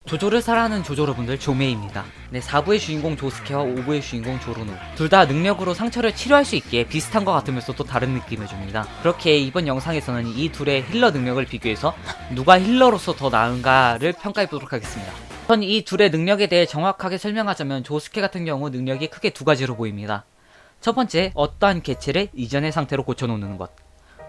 조조를 사랑하는 조조러분들, 조메이입니다. 네, 4부의 주인공 조스케와 5부의 주인공 조르노, 둘 다 능력으로 상처를 치료할 수 있기에 비슷한 것 같으면서도 다른 느낌을 줍니다. 그렇게 이번 영상에서는 이 둘의 힐러 능력을 비교해서 누가 힐러로서 더 나은가를 평가해보도록 하겠습니다. 우선 이 둘의 능력에 대해 정확하게 설명하자면 조스케 같은 경우 능력이 크게 두 가지로 보입니다. 첫 번째, 어떠한 개체를 이전의 상태로 고쳐놓는 것.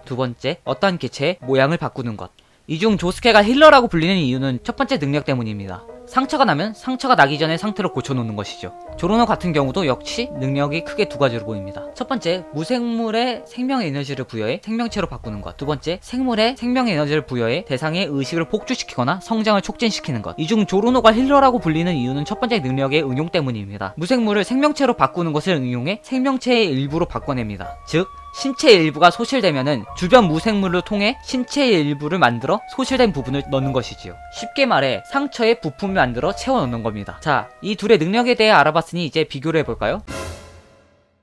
두 번째, 어떠한 개체의 모양을 바꾸는 것. 이 중 조스케가 힐러라고 불리는 이유는 첫 번째 능력 때문입니다. 상처가 나면 상처가 나기 전에 상태로 고쳐놓는 것이죠. 조르노 같은 경우도 역시 능력이 크게 두 가지로 보입니다. 첫 번째, 무생물에 생명 에너지를 부여해 생명체로 바꾸는 것. 두 번째, 생물에 생명 에너지를 부여해 대상의 의식을 폭주시키거나 성장을 촉진시키는 것. 이 중 조르노가 힐러라고 불리는 이유는 첫 번째 능력의 응용 때문입니다. 무생물을 생명체로 바꾸는 것을 응용해 생명체의 일부로 바꿔냅니다. 즉, 신체의 일부가 소실되면은 주변 무생물을 통해 신체의 일부를 만들어 소실된 부분을 넣는 것이지요. 쉽게 말해 상처에 부품을 만들어 채워 넣는 겁니다. 자, 이 둘의 능력에 대해 알아봤으니 이제 비교를 해볼까요?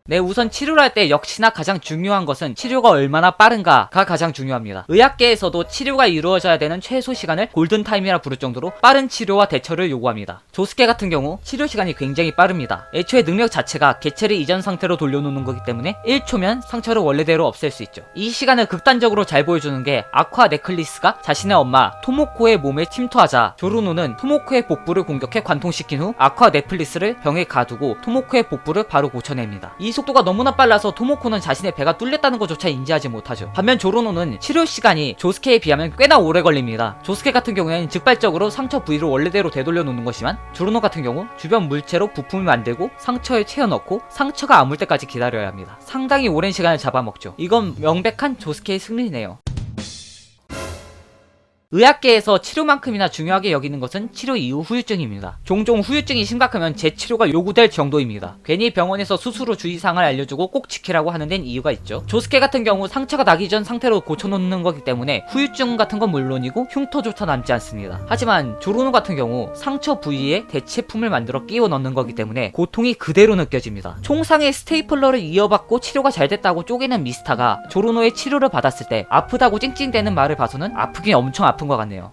네, 우선 치료를 할 때 역시나 가장 중요한 것은 치료가 얼마나 빠른가가 가장 중요합니다. 의학계에서도 치료가 이루어져야 되는 최소 시간을 골든타임이라 부를 정도로 빠른 치료와 대처를 요구합니다. 조스케 같은 경우 치료 시간이 굉장히 빠릅니다. 애초에 능력 자체가 개체를 이전 상태로 돌려놓는 거기 때문에 1초면 상처를 원래대로 없앨 수 있죠. 이 시간을 극단적으로 잘 보여주는 게 아쿠아 네클리스가 자신의 엄마 토모코의 몸에 침투하자 조르노는 토모코의 복부를 공격해 관통시킨 후 아쿠아 네클리스를 병에 가두고 토모코의 복부를 바로 고쳐냅니다. 이 속도가 너무나 빨라서 토모코는 자신의 배가 뚫렸다는 것조차 인지하지 못하죠. 반면 조르노는 치료 시간이 조스케에 비하면 꽤나 오래 걸립니다. 조스케 같은 경우에는 즉발적으로 상처 부위를 원래대로 되돌려 놓는 것이지만 조르노 같은 경우 주변 물체로 부품을 만들고 상처에 채워 넣고 상처가 아물 때까지 기다려야 합니다. 상당히 오랜 시간을 잡아먹죠. 이건 명백한 조스케의 승리네요. 의학계에서 치료만큼이나 중요하게 여기는 것은 치료 이후 후유증입니다. 종종 후유증이 심각하면 재치료가 요구될 정도입니다. 괜히 병원에서 수술 후 주의사항을 알려주고 꼭 지키라고 하는 데는 이유가 있죠. 조스케 같은 경우 상처가 나기 전 상태로 고쳐놓는 거기 때문에 후유증 같은 건 물론이고 흉터조차 남지 않습니다. 하지만 조르노 같은 경우 상처 부위에 대체품을 만들어 끼워 넣는 거기 때문에 고통이 그대로 느껴집니다. 총상의 스테이플러를 이어받고 치료가 잘 됐다고 쪼개는 미스타가 조르노의 치료를 받았을 때 아프다고 찡찡대는 말을 봐서는 아프긴 엄청 아픈 것 같네요.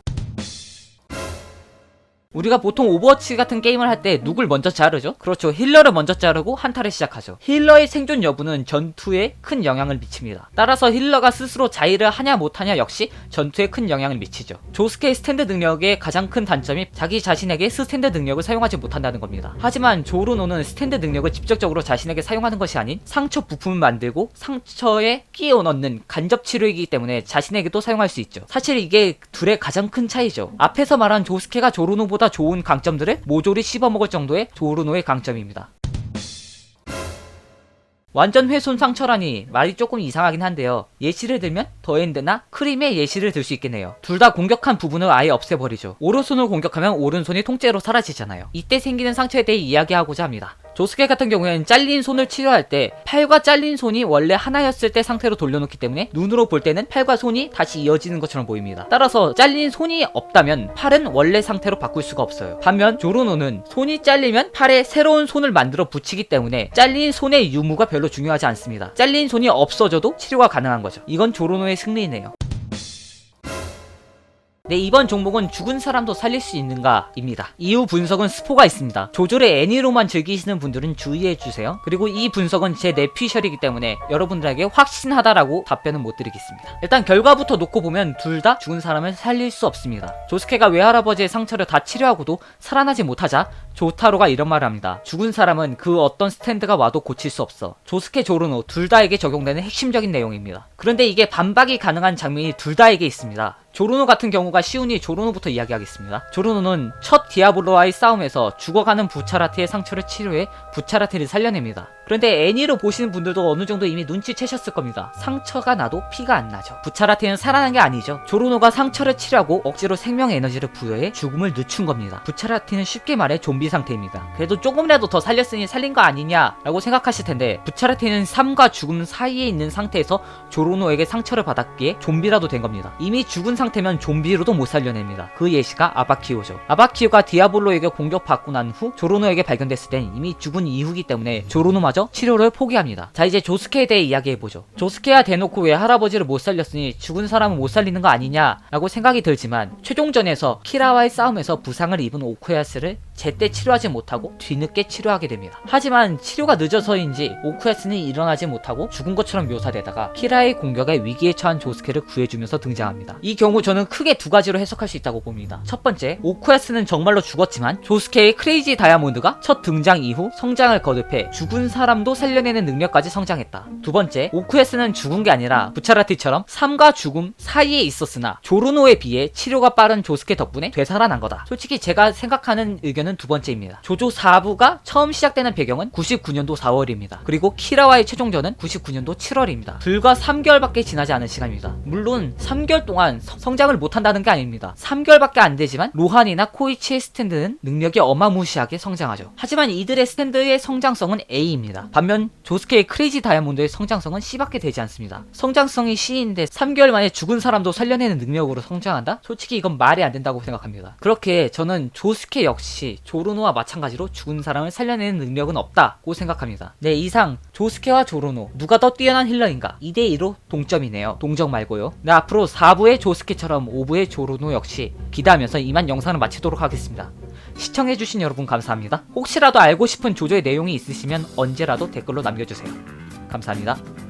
우리가 보통 오버워치 같은 게임을 할 때 누굴 먼저 자르죠? 그렇죠. 힐러를 먼저 자르고 한타를 시작하죠. 힐러의 생존 여부는 전투에 큰 영향을 미칩니다. 따라서 힐러가 스스로 자의를 하냐 못하냐 역시 전투에 큰 영향을 미치죠. 조스케의 스탠드 능력의 가장 큰 단점이 자기 자신에게 스탠드 능력을 사용하지 못한다는 겁니다. 하지만 조르노는 스탠드 능력을 직접적으로 자신에게 사용하는 것이 아닌 상처 부품을 만들고 상처에 끼워 넣는 간접 치료이기 때문에 자신에게도 사용할 수 있죠. 사실 이게 둘의 가장 큰 차이죠. 앞에서 말한 조스케가 조르노보다 좋은 강점들을 모조리 씹어먹을 정도의 조르노의 강점입니다. 완전 훼손 상처라니 말이 조금 이상하긴 한데요. 예시를 들면 더엔드나 크림의 예시를 들 수 있겠네요. 둘 다 공격한 부분을 아예 없애버리죠. 오른손을 공격하면 오른손이 통째로 사라지잖아요. 이때 생기는 상처에 대해 이야기하고자 합니다. 조스케 같은 경우에는 잘린 손을 치료할 때 팔과 잘린 손이 원래 하나였을 때 상태로 돌려놓기 때문에 눈으로 볼 때는 팔과 손이 다시 이어지는 것처럼 보입니다. 따라서 잘린 손이 없다면 팔은 원래 상태로 바꿀 수가 없어요. 반면 조르노는 손이 잘리면 팔에 새로운 손을 만들어 붙이기 때문에 잘린 손의 유무가 별로 중요하지 않습니다. 잘린 손이 없어져도 치료가 가능한 거죠. 이건 조르노의 승리네요. 네, 이번 종목은 죽은 사람도 살릴 수 있는가 입니다. 이후 분석은 스포가 있습니다. 조조의 애니로만 즐기시는 분들은 주의해주세요. 그리고 이 분석은 제 뇌피셜이기 때문에 여러분들에게 확신하다라고 답변은 못 드리겠습니다. 일단 결과부터 놓고 보면 둘 다 죽은 사람을 살릴 수 없습니다. 조스케가 외할아버지의 상처를 다 치료하고도 살아나지 못하자 조타로가 이런 말을 합니다. 죽은 사람은 그 어떤 스탠드가 와도 고칠 수 없어. 조스케, 조르노 둘 다에게 적용되는 핵심적인 내용입니다. 그런데 이게 반박이 가능한 장면이 둘 다에게 있습니다. 조르노 같은 경우가 쉬우니 조르노부터 이야기하겠습니다. 조르노는 첫 디아블로와의 싸움에서 죽어가는 부차라티의 상처를 치료해 부차라티를 살려냅니다. 그런데 애니로 보시는 분들도 어느 정도 이미 눈치채셨을 겁니다. 상처가 나도 피가 안 나죠. 부차라티는 살아난 게 아니죠. 조르노가 상처를 치료하고 억지로 생명 에너지를 부여해 죽음을 늦춘 겁니다. 부차라티는 쉽게 말해 좀비 상태입니다. 그래도 조금이라도 더 살렸으니 살린 거 아니냐라고 생각하실 텐데 부차라티는 삶과 죽음 사이에 있는 상태에서 조르노에게 상처를 받았기에 좀비라도 된 겁니다. 이미 죽은 상태면 좀비로도 못 살려냅니다. 그 예시가 아바키오죠. 아바키오가 디아블로에게 공격받고 난 후 조르노에게 발견됐을 땐 이미 죽은 이후기 때문에 조르노마저 치료를 포기합니다. 자, 이제 조스케에 대해 이야기해보죠. 조스케야 대놓고 왜 할아버지를 못 살렸으니 죽은 사람은 못 살리는 거 아니냐 라고 생각이 들지만 최종전에서 키라와의 싸움에서 부상을 입은 오쿠야스를 제때 치료하지 못하고 뒤늦게 치료하게 됩니다. 하지만 치료가 늦어서인지 오쿠야스는 일어나지 못하고 죽은 것처럼 묘사되다가 키라의 공격에 위기에 처한 조스케를 구해주면서 등장합니다. 이 경우 저는 크게 두 가지로 해석할 수 있다고 봅니다. 첫 번째, 오쿠야스는 정말로 죽었지만 조스케의 크레이지 다이아몬드가 첫 등장 이후 성장을 거듭해 죽은 사람도 살려내는 능력까지 성장했다. 두 번째, 오쿠야스는 죽은 게 아니라 부차라티처럼 삶과 죽음 사이에 있었으나 조르노에 비해 치료가 빠른 조스케 덕분에 되살아난 거다. 솔직히 제가 생각하는 의견은 두 번째입니다. 조조 4부가 처음 시작되는 배경은 99년도 4월입니다. 그리고 키라와의 최종전은 99년도 7월입니다. 불과 3개월밖에 지나지 않은 시간입니다. 물론 3개월 동안 성장을 못한다는 게 아닙니다. 3개월밖에 안 되지만 로한이나 코이치의 스탠드는 능력이 어마무시하게 성장하죠. 하지만 이들의 스탠드의 성장성은 A입니다. 반면 조스케의 크레이지 다이아몬드의 성장성은 C밖에 되지 않습니다. 성장성이 C인데 3개월 만에 죽은 사람도 살려내는 능력으로 성장한다? 솔직히 이건 말이 안 된다고 생각합니다. 그렇게 저는 조스케 역시 조르노와 마찬가지로 죽은 사람을 살려내는 능력은 없다고 생각합니다. 네, 이상 조스케와 조르노 누가 더 뛰어난 힐러인가 2대2로 동점이네요. 동정 말고요. 네, 앞으로 4부의 조스케처럼 5부의 조르노 역시 기대하면서 이만 영상을 마치도록 하겠습니다. 시청해주신 여러분 감사합니다. 혹시라도 알고 싶은 조조의 내용이 있으시면 언제라도 댓글로 남겨주세요. 감사합니다.